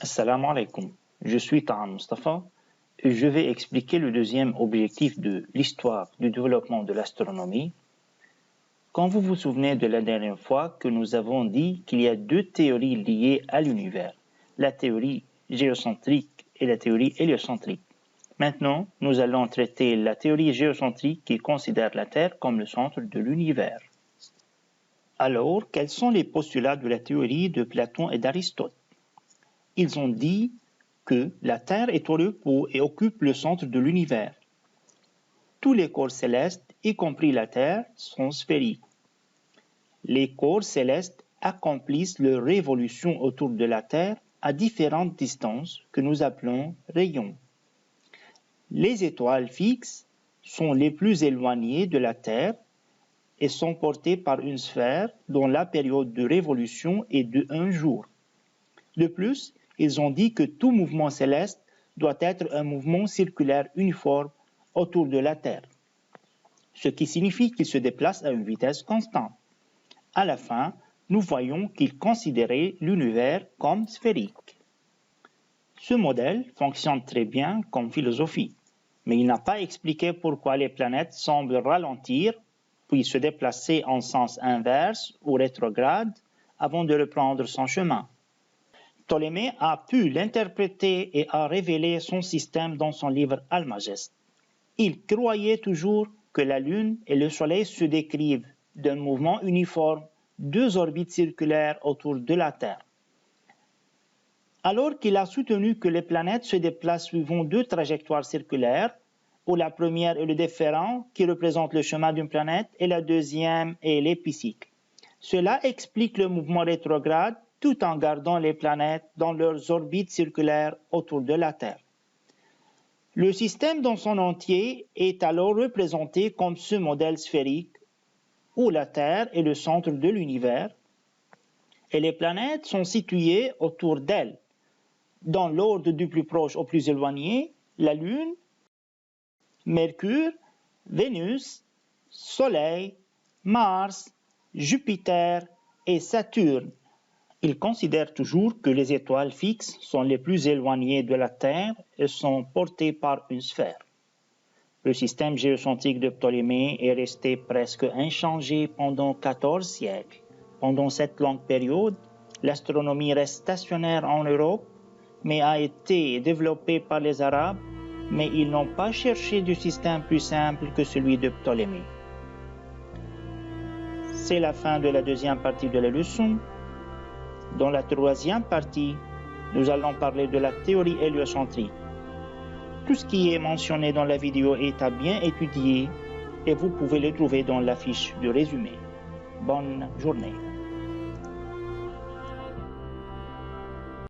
Assalamu alaikum, je suis Tahan Mustafa et je vais expliquer le deuxième objectif de l'histoire du développement de l'astronomie. Quand vous vous souvenez de la dernière fois que nous avons dit qu'il y a deux théories liées à l'univers, la théorie géocentrique et la théorie héliocentrique. Maintenant, nous allons traiter la théorie géocentrique qui considère la Terre comme le centre de l'univers. Alors, quels sont les postulats de la théorie de Platon et d'Aristote? Ils ont dit que la Terre est au repos et occupe le centre de l'univers. Tous les corps célestes, y compris la Terre, sont sphériques. Les corps célestes accomplissent leur révolution autour de la Terre à différentes distances que nous appelons rayons. Les étoiles fixes sont les plus éloignées de la Terre et sont portées par une sphère dont la période de révolution est de 1 jour. De plus, ils ont dit que tout mouvement céleste doit être un mouvement circulaire uniforme autour de la Terre, ce qui signifie qu'il se déplace à une vitesse constante. À la fin, nous voyons qu'ils considéraient l'univers comme sphérique. Ce modèle fonctionne très bien comme philosophie, mais il n'a pas expliqué pourquoi les planètes semblent ralentir puis se déplacer en sens inverse ou rétrograde avant de reprendre son chemin. Ptolémée a pu l'interpréter et a révélé son système dans son livre Almageste. Il croyait toujours que la Lune et le Soleil se décrivent d'un mouvement uniforme, deux orbites circulaires autour de la Terre. Alors qu'il a soutenu que les planètes se déplacent suivant deux trajectoires circulaires, où la première est le déférent qui représente le chemin d'une planète et la deuxième est l'épicycle. Cela explique le mouvement rétrograde tout en gardant les planètes dans leurs orbites circulaires autour de la Terre. Le système dans son entier est alors représenté comme ce modèle sphérique où la Terre est le centre de l'univers et les planètes sont situées autour d'elle, dans l'ordre du plus proche au plus éloigné, la Lune, Mercure, Vénus, Soleil, Mars, Jupiter et Saturne. Il considère toujours que les étoiles fixes sont les plus éloignées de la Terre et sont portées par une sphère. Le système géocentrique de Ptolémée est resté presque inchangé pendant 14 siècles. Pendant cette longue période, l'astronomie reste stationnaire en Europe, mais a été développée par les Arabes, mais ils n'ont pas cherché de système plus simple que celui de Ptolémée. C'est la fin de la deuxième partie de la leçon. Dans la troisième partie, nous allons parler de la théorie héliocentrique. Tout ce qui est mentionné dans la vidéo est à bien étudier et vous pouvez le trouver dans la fiche de résumé. Bonne journée.